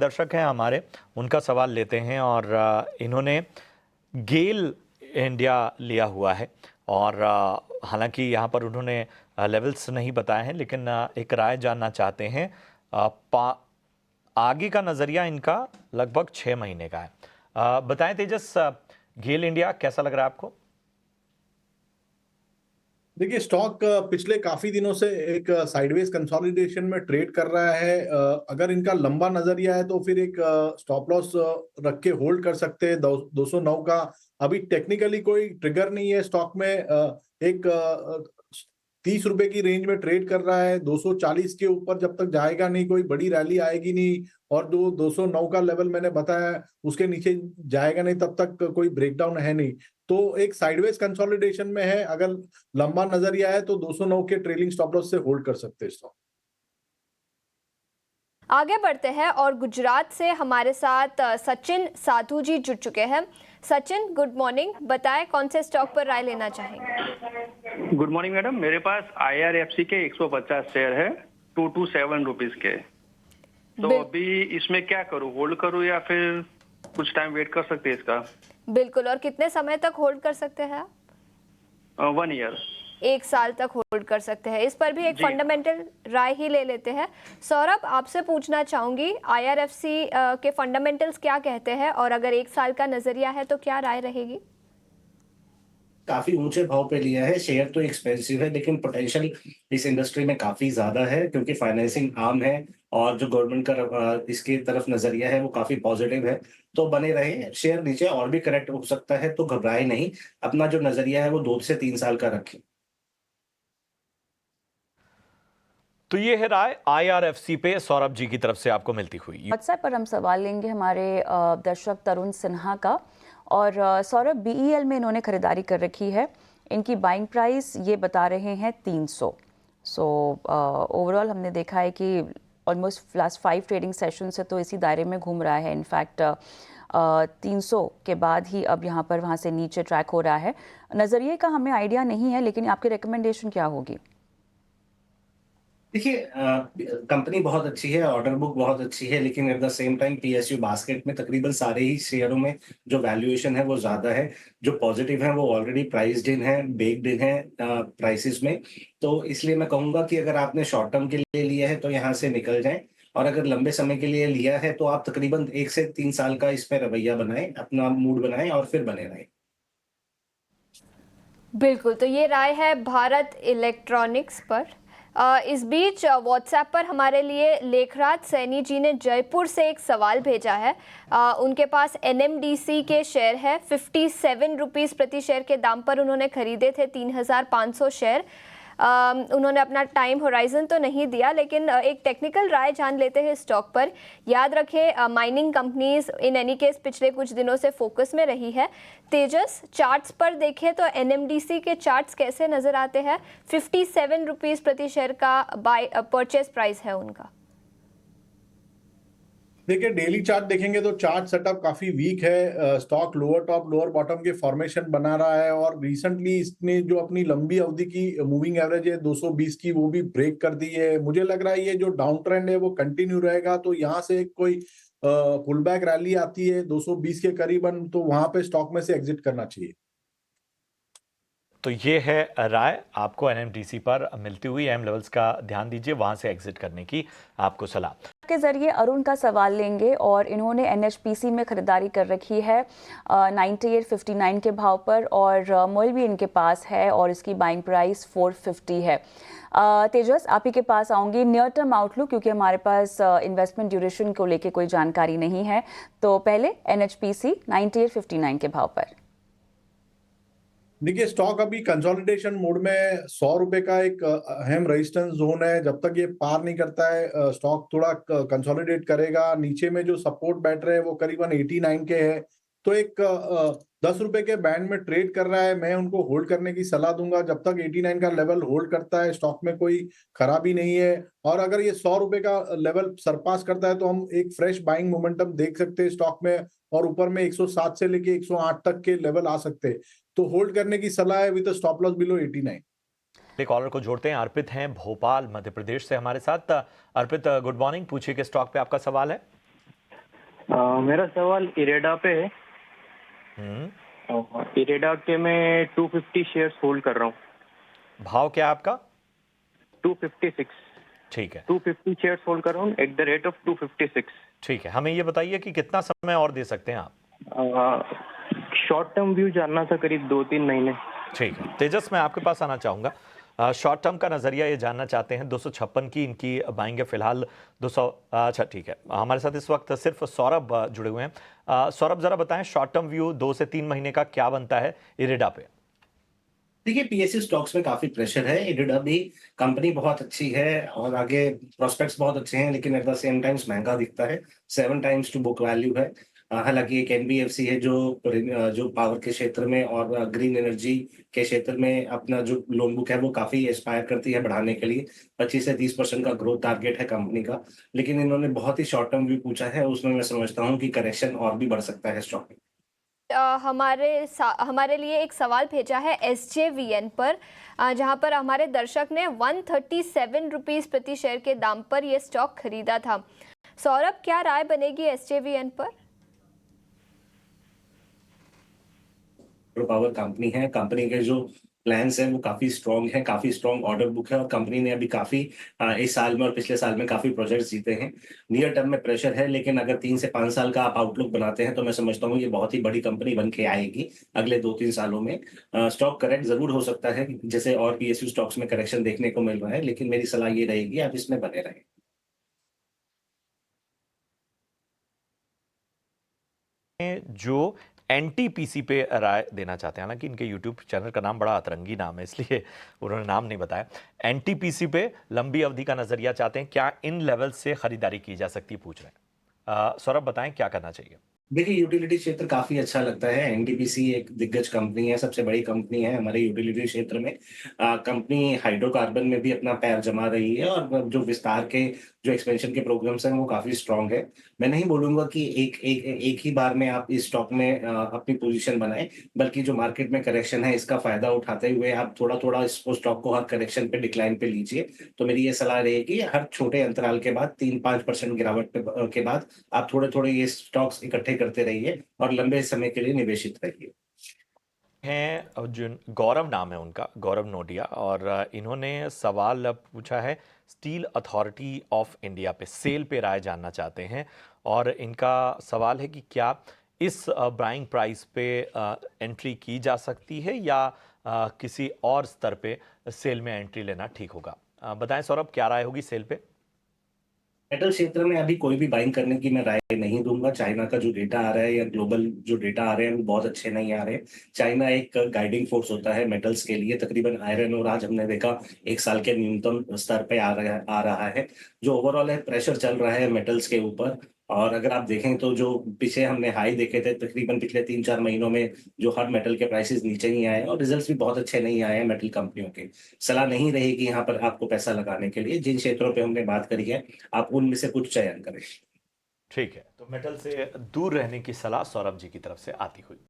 दर्शक हैं हमारे, उनका सवाल लेते हैं। और इन्होंने गेल इंडिया लिया हुआ है और हालांकि यहाँ पर उन्होंने लेवल्स नहीं बताए हैं, लेकिन एक राय जानना चाहते हैं। आगे का नज़रिया इनका लगभग 6 महीने का है। बताएं तेजस, गेल इंडिया कैसा लग रहा है आपको? देखिए, स्टॉक पिछले काफी दिनों से एक साइडवेज कंसोलिडेशन में ट्रेड कर रहा है। अगर इनका लंबा नजरिया है तो फिर एक स्टॉप लॉस रख के होल्ड कर सकते हैं 209 का। अभी टेक्निकली कोई ट्रिगर नहीं है स्टॉक में। एक 30 रुपए की रेंज में ट्रेड कर रहा है। 240 के ऊपर जब तक जाएगा नहीं, कोई बड़ी रैली आएगी नहीं, और जो 209 का लेवल मैंने बताया उसके नीचे जाएगा नहीं, तब तक कोई ब्रेकडाउन है नहीं। तो एक साइडवेज कंसोलिडेशन में है। अगर लंबा नजरिया है तो 209 के ट्रेलिंग स्टॉप लॉस से होल्ड कर सकते हैं स्टॉक। आगे बढ़ते हैं और गुजरात से हमारे साथ सचिन साधु जी जुड़ चुके हैं। Sachin, good morning. बताएं कौन से स्टॉक पर राय लेना चाहेंगे? गुड मॉर्निंग मैडम, मेरे पास IRFC के 150 शेयर है 227 रुपीज के। तो अभी इसमें क्या करूं, होल्ड करूं या फिर कुछ टाइम वेट कर सकते हैं इसका? बिल्कुल। और कितने समय तक होल्ड कर सकते हैं? 1 ईयर, 1 साल तक होल्ड कर सकते हैं। इस पर भी एक फंडामेंटल राय ही ले लेते हैं। सौरभ, आपसे पूछना चाहूंगी, IRFC के फंडामेंटल्स क्या कहते हैं, और अगर 1 साल का नजरिया है तो क्या राय रहेगी? काफी ऊंचे भाव पे लिया है। शेयर तो एक्सपेंसिव है, लेकिन पोटेंशियल इस इंडस्ट्री में काफी ज्यादा है क्योंकि फाइनेंसिंग आम है और जो गवर्नमेंट का इसकी तरफ नजरिया है वो काफी पॉजिटिव है। तो बने रहे। शेयर नीचे और भी करेक्ट हो सकता है, तो घबराए नहीं। अपना जो नजरिया है वो 2 से 3 साल का रखें। तो ये है राय IRFC पे सौरभ जी की तरफ से आपको मिलती हुई। व्हाट्सएप पर हम सवाल लेंगे हमारे दर्शक तरुण सिन्हा का। और सौरभ, BEL में इन्होंने खरीदारी कर रखी है। इनकी बाइंग प्राइस ये बता रहे हैं 300। सो ओवरऑल हमने देखा है कि ऑलमोस्ट लास्ट 5 ट्रेडिंग सेशन से तो इसी दायरे में घूम रहा है। इनफैक्ट 300 के बाद ही अब यहाँ पर वहाँ से नीचे ट्रैक हो रहा है। नज़रिए का हमें आइडिया नहीं है, लेकिन आपकी रिकमेंडेशन क्या होगी? देखिए, कंपनी बहुत अच्छी है, ऑर्डर बुक बहुत अच्छी है, लेकिन at the same time PSU basket में तकरीबन सारे ही शेयरों में जो वैल्यूएशन है वो ज्यादा है। जो पॉजिटिव है वो ऑलरेडी प्राइस्ड इन है, बेक्ड इन है प्राइसेस में। तो इसलिए मैं कहूंगा कि अगर आपने शॉर्ट टर्म के लिए लिया है तो यहाँ से निकल जाएं, और अगर लंबे समय के लिए लिया है तो आप तकरीबन 1 से 3 साल का इस पर रवैया बनाएं, अपना मूड बनाएं और फिर बने रहें। बिल्कुल। तो ये राय है भारत इलेक्ट्रॉनिक्स पर। इस बीच व्हाट्सएप पर हमारे लिए लेखराज सैनी जी ने जयपुर से एक सवाल भेजा है। उनके पास NMDC के शेयर है। 57 रुपीज़ प्रति शेयर के दाम पर उन्होंने खरीदे थे 3500 शेयर। उन्होंने अपना टाइम होराइजन तो नहीं दिया, लेकिन एक टेक्निकल राय जान लेते हैं स्टॉक पर। याद रखें, mining companies in any case पिछले कुछ दिनों से फोकस में रही है। तेजस, चार्ट्स पर देखें तो NMDC के चार्ट्स कैसे नजर आते हैं? 57 रुपीज़ प्रति शेयर का परचेज प्राइस है उनका। देखिए, डेली चार्ट देखेंगे तो चार्ट सेटअप काफी वीक है। Stock lower top lower bottom के फॉर्मेशन बना रहा है, और रिसेंटली इसने जो अपनी लंबी अवधि की मूविंग एवरेज है 220 की, वो भी ब्रेक कर दी है। मुझे लग रहा है ये जो डाउन ट्रेंड है वो कंटिन्यू रहेगा। तो यहाँ से कोई पुल बैक रैली आती है 220 के करीबन, तो वहां पे स्टॉक में से एग्जिट करना चाहिए। तो ये है राय आपको NMDC पर मिलती हुई। एम लेवल्स का ध्यान दीजिए, वहां से एग्जिट करने की आपको सलाह। के जरिए अरुण का सवाल लेंगे, और इन्होंने NHPC में खरीदारी कर रखी है 9859 के भाव पर, और मोल भी इनके पास है और इसकी बाइंग प्राइस 450 है। तेजस, आप ही के पास आऊंगी। नियर टर्म आउटलुक, क्योंकि हमारे पास इन्वेस्टमेंट ड्यूरेशन को लेके कोई जानकारी नहीं है, तो पहले NHPC 9859 के भाव पर। देखिए, स्टॉक अभी कंसोलिडेशन मोड में 100 रुपए का एक अहम रेजिस्टेंस जोन है। जब तक ये पार नहीं करता है स्टॉक थोड़ा कंसोलिडेट करेगा। नीचे में जो सपोर्ट बैठ रहे हैं वो करीबन 89 के है। तो एक 10 रुपए के बैंड में ट्रेड कर रहा है। मैं उनको होल्ड करने की सलाह दूंगा। जब तक 89 का लेवल होल्ड करता है स्टॉक में कोई खराबी नहीं है। और अगर ये 100 रुपए का लेवल सरपास करता है तो हम एक फ्रेश बाइंग मोमेंटम देख सकते हैं स्टॉक में, और ऊपर में 107 से लेके 108 तक के लेवल आ सकते हैं। तो होल्ड करने की सलाह है विद स्टॉप लॉस बिलो 89। एक कॉलर को जोड़ते हैं। अर्पित हैं भोपाल मध्य प्रदेश से हमारे साथ। अर्पित, गुड मॉर्निंग। पूछिए कि स्टॉक पे आपका सवाल है। मेरा सवाल इरेडा पे है। हम्म इरेडा के मैं 250 शेयर्स होल्ड कर रहा हूँ। भाव क्या है आपका? 256। ठीक है, 250 शेयर्स होल्ड कर रहा हूँ एट द रेट ऑफ 256। ठीक है। हमें ये बताइए कि कितना समय और दे सकते हैं आप? शॉर्ट टर्म व्यू जानना था, करीब 2-3 महीने। ठीक है तेजस, मैं आपके पास आना चाहूँगा। शॉर्ट टर्म का नज़रिया ये जानना चाहते हैं। 256 की इनकी बाइंग है फिलहाल। 200, अच्छा ठीक है। हमारे साथ इस वक्त सिर्फ सौरभ जुड़े हुए हैं। सौरभ, ज़रा बताएं शॉर्ट टर्म व्यू 2 से 3 महीने का क्या बनता है इरेडा पे? देखिए, पीएसयू स्टॉक्स में काफी प्रेशर है। इरेडा भी कंपनी बहुत अच्छी है और आगे प्रोस्पेक्ट्स बहुत अच्छे हैं, लेकिन एट द सेम टाइम्स महंगा दिखता है। 7 टाइम्स टू बुक वैल्यू है। हालांकि एक एनबीएफसी है जो पावर के क्षेत्र में और ग्रीन एनर्जी के क्षेत्र में अपना जो लोन बुक है वो काफी एस्पायर करती है बढ़ाने के लिए। 25 से 30% का ग्रोथ टारगेट है कंपनी का, लेकिन इन्होंने बहुत ही शॉर्ट टर्म व्यू पूछा है, उसमें मैं समझता हूँ कि करेक्शन और भी बढ़ सकता है स्टॉक में। हमारे लिए एक सवाल भेजा है SJVN पर, जहां पर हमारे दर्शक ने 137 रुपीस प्रति शेयर के दाम पर यह स्टॉक खरीदा था। सौरभ, क्या राय बनेगी SJVN पर? पावर कंपनी है। कंपनी के जो प्लान्स हैं वो काफी स्ट्रांग है, काफी स्ट्रांग ऑर्डर बुक है और कंपनी ने अभी काफी इस साल में और पिछले साल में काफी प्रोजेक्ट्स जीते हैं। नियर टर्म में प्रेशर है, लेकिन अगर 3 से 5 साल का आप आउटलुक बनाते हैं तो मैं समझता हूँ ये बहुत ही बड़ी कंपनी बन के आएगी अगले 2-3 सालों में। स्टॉक करेक्ट जरूर हो सकता है, जैसे और पीएसयू स्टॉक्स में करेक्शन देखने को मिल रहा है, लेकिन मेरी सलाह ये रहेगी आप इसमें बने रहें। जो एनटीपीसी पे राय देना चाहते हैं, हालांकि इनके यूट्यूब चैनल का नाम बड़ा अतरंगी नाम है इसलिए उन्होंने नाम नहीं बताया। एनटीपीसी पे लंबी अवधि का नजरिया चाहते हैं, क्या इन लेवल से खरीदारी की जा सकती है, पूछ रहे हैं। सौरभ बताएं क्या करना चाहिए? देखिए, यूटिलिटी क्षेत्र काफी अच्छा लगता है। एनटीपीसी एक दिग्गज कंपनी है, सबसे बड़ी कंपनी है हमारे यूटिलिटी क्षेत्र में। कंपनी हाइड्रोकार्बन में भी अपना पैर जमा रही है और जो विस्तार के जो एक्सपेंशन के प्रोग्राम्स हैं वो काफी स्ट्रांग है। मैं नहीं बोलूंगा कि एक ही बार में आप इस स्टॉक में अपनी पोजीशन बनाएं, बल्कि जो मार्केट में करेक्शन है इसका फायदा उठाते हुए आप थोड़ा थोड़ा इसको स्टॉक को हर करेक्शन पे डिक्लाइन पे लीजिए। तो मेरी ये सलाह रहेगी, हर छोटे अंतराल के बाद 3-5% गिरावट के बाद आप थोड़े थोड़े ये स्टॉक्स इकट्ठे करते रहिए और लंबे समय के लिए निवेशित रहिए। हैं जो गौरव नाम है उनका, गौरव नोटिया, और इन्होंने सवाल पूछा है स्टील अथॉरिटी ऑफ इंडिया पे सेल पे राय जानना चाहते हैं। और इनका सवाल है कि क्या इस बाइंग प्राइस पे एंट्री की जा सकती है या किसी और स्तर पे सेल में एंट्री लेना ठीक होगा? बताएं सौरभ, क्या राय होगी सेल पे? मेटल क्षेत्र में अभी कोई भी बाइंग करने की मैं राय नहीं दूंगा। चाइना का जो डेटा आ रहा है या ग्लोबल जो डेटा आ रहे हैं वो बहुत अच्छे नहीं आ रहे। चाइना एक गाइडिंग फोर्स होता है मेटल्स के लिए। तकरीबन आयरन और आज हमने देखा 1 साल के न्यूनतम स्तर पे आ रहा है। जो ओवरऑल है प्रेशर चल रहा है मेटल्स के ऊपर। और अगर आप देखें तो जो पीछे हमने हाई देखे थे तकरीबन पिछले 3-4 महीनों में जो हर मेटल के प्राइसेस नीचे ही आए हैं और रिजल्ट्स भी बहुत अच्छे नहीं आए हैं मेटल कंपनियों के। सलाह नहीं रहेगी यहाँ पर आपको पैसा लगाने के लिए। जिन क्षेत्रों पे हमने बात करी है आप उनमें से कुछ चयन करें। ठीक है, तो मेटल से दूर रहने की सलाह सौरभ जी की तरफ से आती हुई।